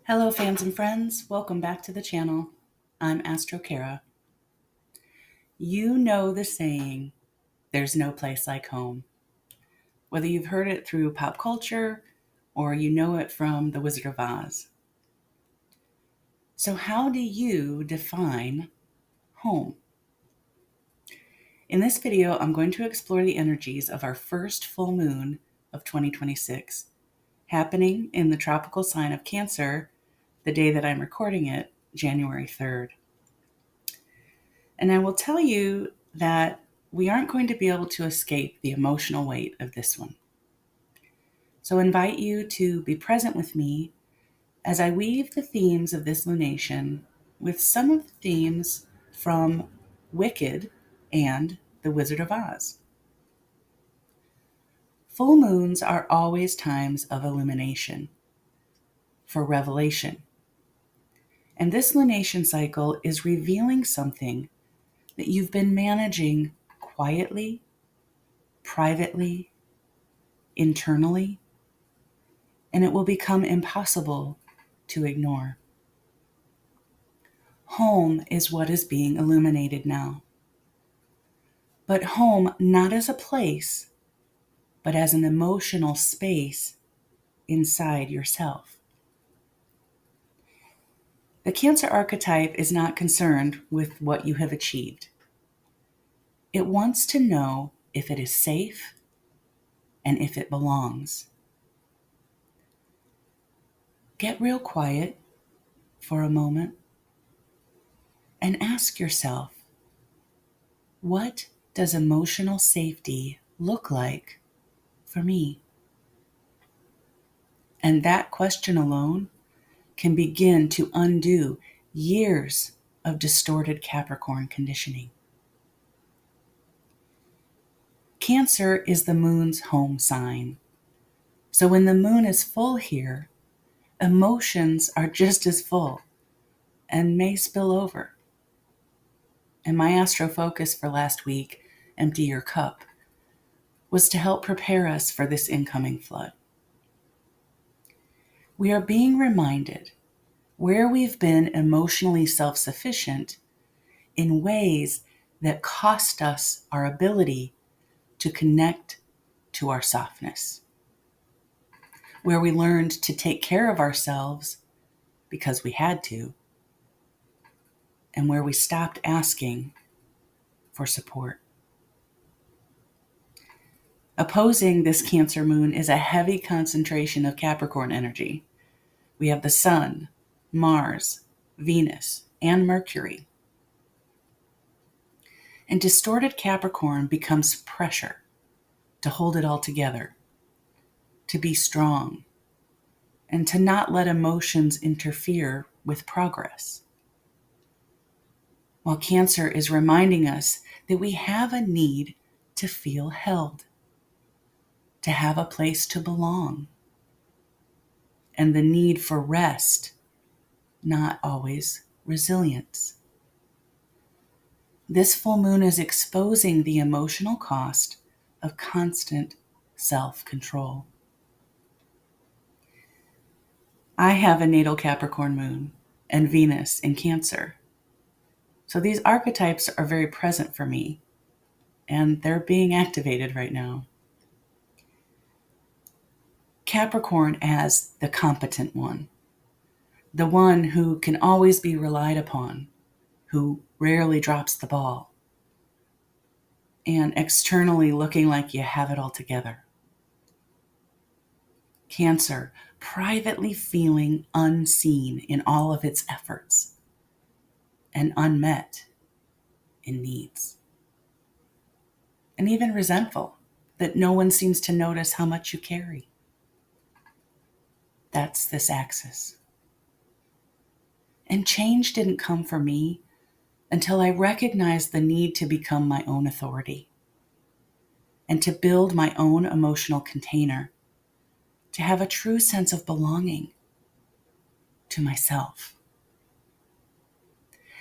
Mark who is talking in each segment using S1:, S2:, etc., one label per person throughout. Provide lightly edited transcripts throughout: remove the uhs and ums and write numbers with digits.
S1: Hello, fans and friends. Welcome back to the channel. I'm Astro Kara. You know the saying, there's no place like home. Whether you've heard it through pop culture or you know it from The Wizard of Oz. So how do you define home? In this video, I'm going to explore the energies of our first full moon of 2026, happening in the tropical sign of Cancer, the day that I'm recording it, January 3rd. And I will tell you that we aren't going to be able to escape the emotional weight of this one. So I invite you to be present with me as I weave the themes of this lunation with some of the themes from Wicked and The Wizard of Oz. Full moons are always times of illumination, for revelation. And this lunation cycle is revealing something that you've been managing quietly, privately, internally, and it will become impossible to ignore. Home is what is being illuminated now. But home not as a place, but as an emotional space inside yourself. The Cancer archetype is not concerned with what you have achieved. It wants to know if it is safe and if it belongs. Get real quiet for a moment and ask yourself, what does emotional safety look like for me? And that question alone can begin to undo years of distorted Capricorn conditioning. Cancer is the moon's home sign. So when the moon is full here, emotions are just as full and may spill over. And my astro focus for last week, Empty Your Cup, was to help prepare us for this incoming flood. We are being reminded where we've been emotionally self-sufficient in ways that cost us our ability to connect to our softness, where we learned to take care of ourselves because we had to, and where we stopped asking for support. Opposing this Cancer moon is a heavy concentration of Capricorn energy. We have the Sun, Mars, Venus, and Mercury. And distorted Capricorn becomes pressure to hold it all together, to be strong, and to not let emotions interfere with progress. While Cancer is reminding us that we have a need to feel held, to have a place to belong, and the need for rest, not always resilience. This full moon is exposing the emotional cost of constant self-control. I have a natal Capricorn moon and Venus in Cancer. So these archetypes are very present for me, and they're being activated right now. Capricorn as the competent one, the one who can always be relied upon, who rarely drops the ball, and externally looking like you have it all together. Cancer, privately feeling unseen in all of its efforts and unmet in needs. And even resentful that no one seems to notice how much you carry. That's this axis. And change didn't come for me until I recognized the need to become my own authority and to build my own emotional container, to have a true sense of belonging to myself.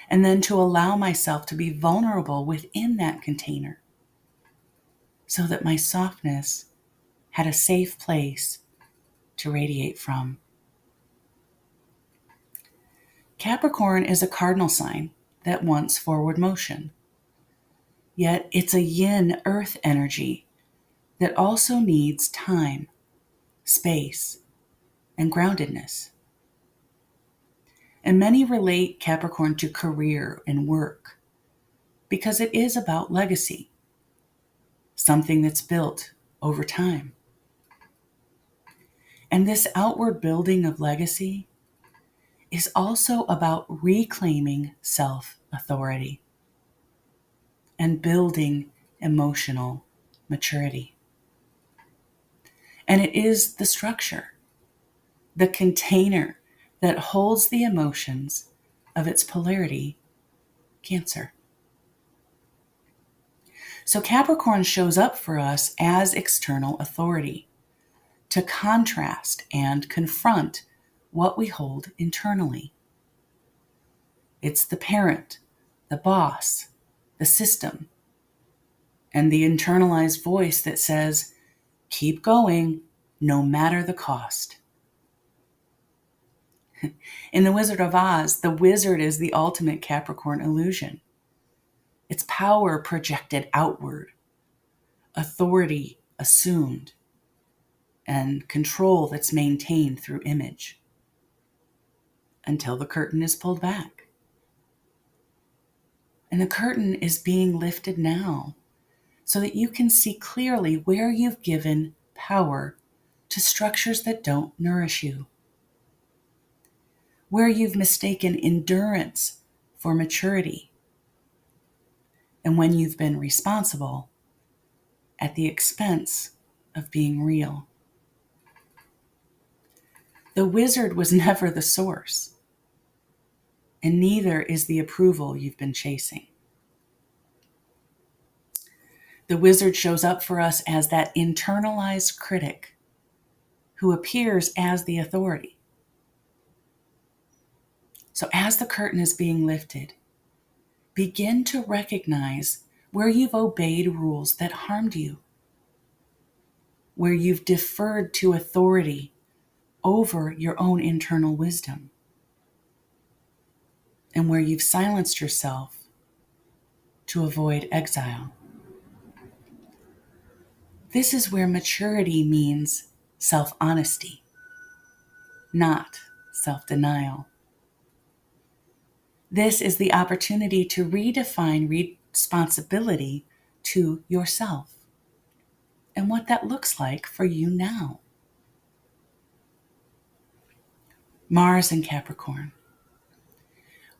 S1: And then to allow myself to be vulnerable within that container so that my softness had a safe place to radiate from. Capricorn is a cardinal sign that wants forward motion. Yet it's a yin earth energy that also needs time, space, and groundedness. And many relate Capricorn to career and work because it is about legacy, something that's built over time. And this outward building of legacy is also about reclaiming self-authority and building emotional maturity. And it is the structure, the container that holds the emotions of its polarity, Cancer. So Capricorn shows up for us as external authority to contrast and confront what we hold internally. It's the parent, the boss, the system, and the internalized voice that says, keep going, no matter the cost. In The Wizard of Oz, the wizard is the ultimate Capricorn illusion. It's power projected outward, authority assumed, and control that's maintained through image until the curtain is pulled back. And the curtain is being lifted now so that you can see clearly where you've given power to structures that don't nourish you, where you've mistaken endurance for maturity, and when you've been responsible at the expense of being real. The wizard was never the source, and neither is the approval you've been chasing. The wizard shows up for us as that internalized critic who appears as the authority. So as the curtain is being lifted, begin to recognize where you've obeyed rules that harmed you, where you've deferred to authority over your own internal wisdom, and where you've silenced yourself to avoid exile. This is where maturity means self-honesty, not self-denial. This is the opportunity to redefine responsibility to yourself and what that looks like for you now. Mars and Capricorn.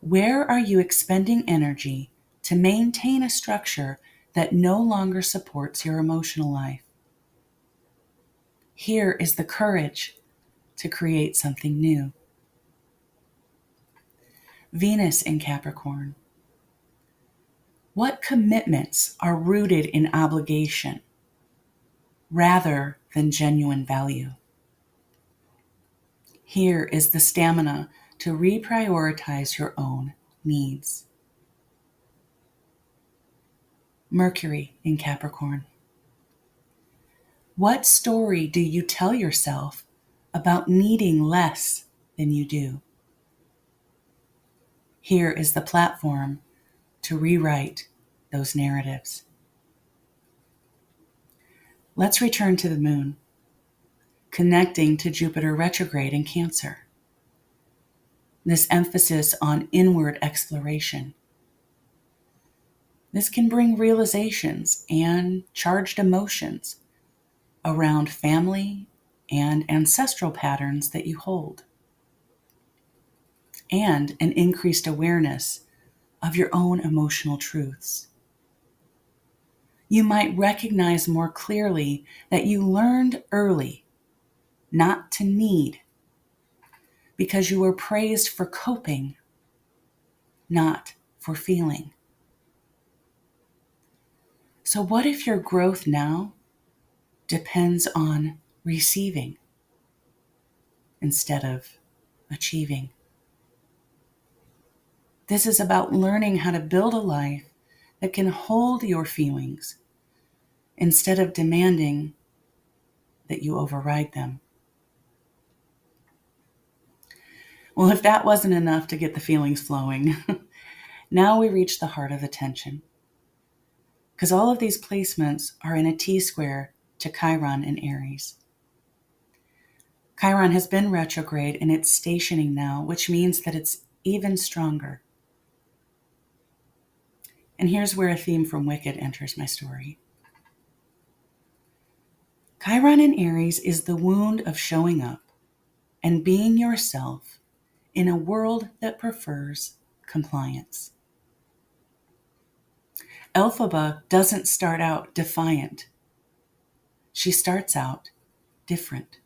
S1: Where are you expending energy to maintain a structure that no longer supports your emotional life? Here is the courage to create something new. Venus in Capricorn. What commitments are rooted in obligation rather than genuine value? Here is the stamina to reprioritize your own needs. Mercury in Capricorn. What story do you tell yourself about needing less than you do? Here is the platform to rewrite those narratives. Let's return to the moon, connecting to Jupiter retrograde in Cancer. This emphasis on inward exploration. This can bring realizations and charged emotions around family and ancestral patterns that you hold, and an increased awareness of your own emotional truths. You might recognize more clearly that you learned early not to need because you were praised for coping, not for feeling. So what if your growth now depends on receiving instead of achieving? This is about learning how to build a life that can hold your feelings instead of demanding that you override them. Well, if that wasn't enough to get the feelings flowing, now we reach the heart of the tension. Because all of these placements are in a T-square to Chiron in Aries. Chiron has been retrograde and it's stationing now, which means that it's even stronger. And here's where a theme from Wicked enters my story. Chiron in Aries is the wound of showing up and being yourself in a world that prefers compliance. Elphaba doesn't start out defiant. She starts out different.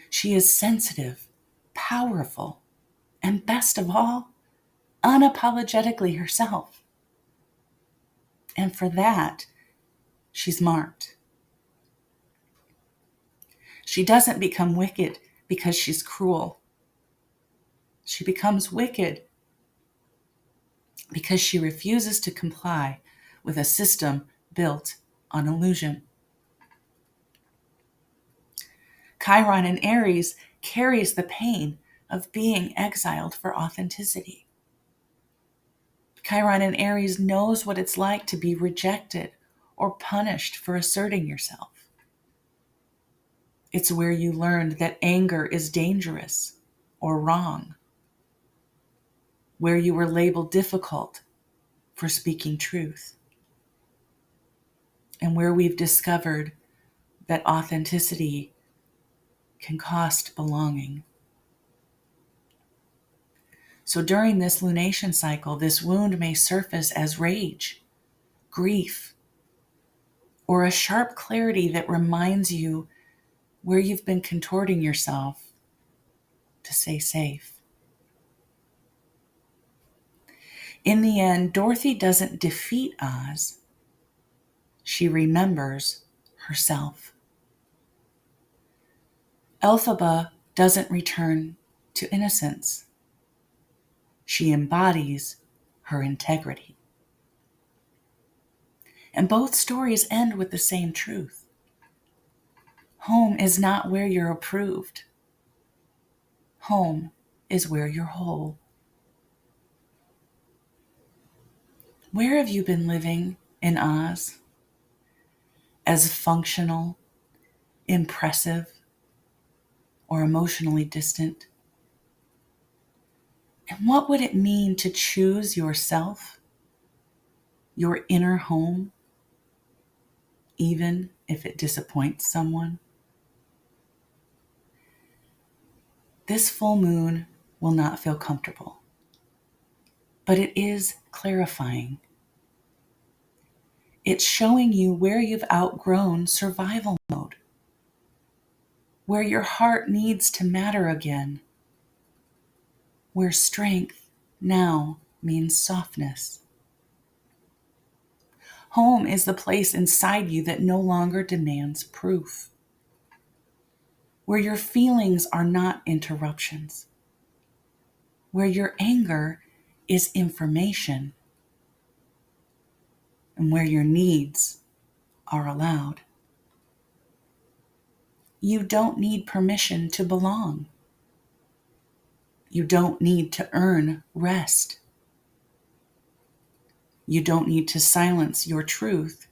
S1: She is sensitive, powerful, and best of all, unapologetically herself. And for that, she's marked. She doesn't become wicked because she's cruel. She becomes wicked because she refuses to comply with a system built on illusion. Chiron in Aries carries the pain of being exiled for authenticity. Chiron in Aries knows what it's like to be rejected or punished for asserting yourself. It's where you learned that anger is dangerous or wrong, where you were labeled difficult for speaking truth, and where we've discovered that authenticity can cost belonging. So during this lunation cycle, this wound may surface as rage, grief, or a sharp clarity that reminds you where you've been contorting yourself to stay safe. In the end, Dorothy doesn't defeat Oz. She remembers herself. Elphaba doesn't return to innocence. She embodies her integrity. And both stories end with the same truth. Home is not where you're approved. Home is where you're whole. Where have you been living in Oz? As functional, impressive, or emotionally distant? And what would it mean to choose yourself, your inner home, even if it disappoints someone? This full moon will not feel comfortable, but it is clarifying. It's showing you where you've outgrown survival mode, where your heart needs to matter again, where strength now means softness. Home is the place inside you that no longer demands proof, where your feelings are not interruptions, where your anger is information, and where your needs are allowed. You don't need permission to belong. You don't need to earn rest. You don't need to silence your truth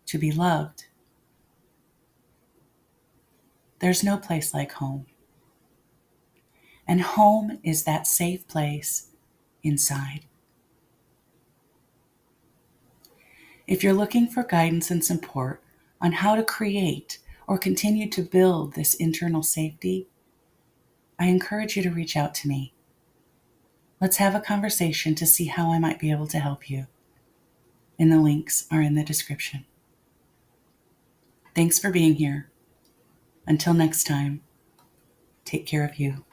S1: to be loved. There's no place like home. And home is that safe place inside. If you're looking for guidance and support on how to create or continue to build this internal safety, I encourage you to reach out to me. Let's have a conversation to see how I might be able to help you. And the links are in the description. Thanks for being here. Until next time, take care of you.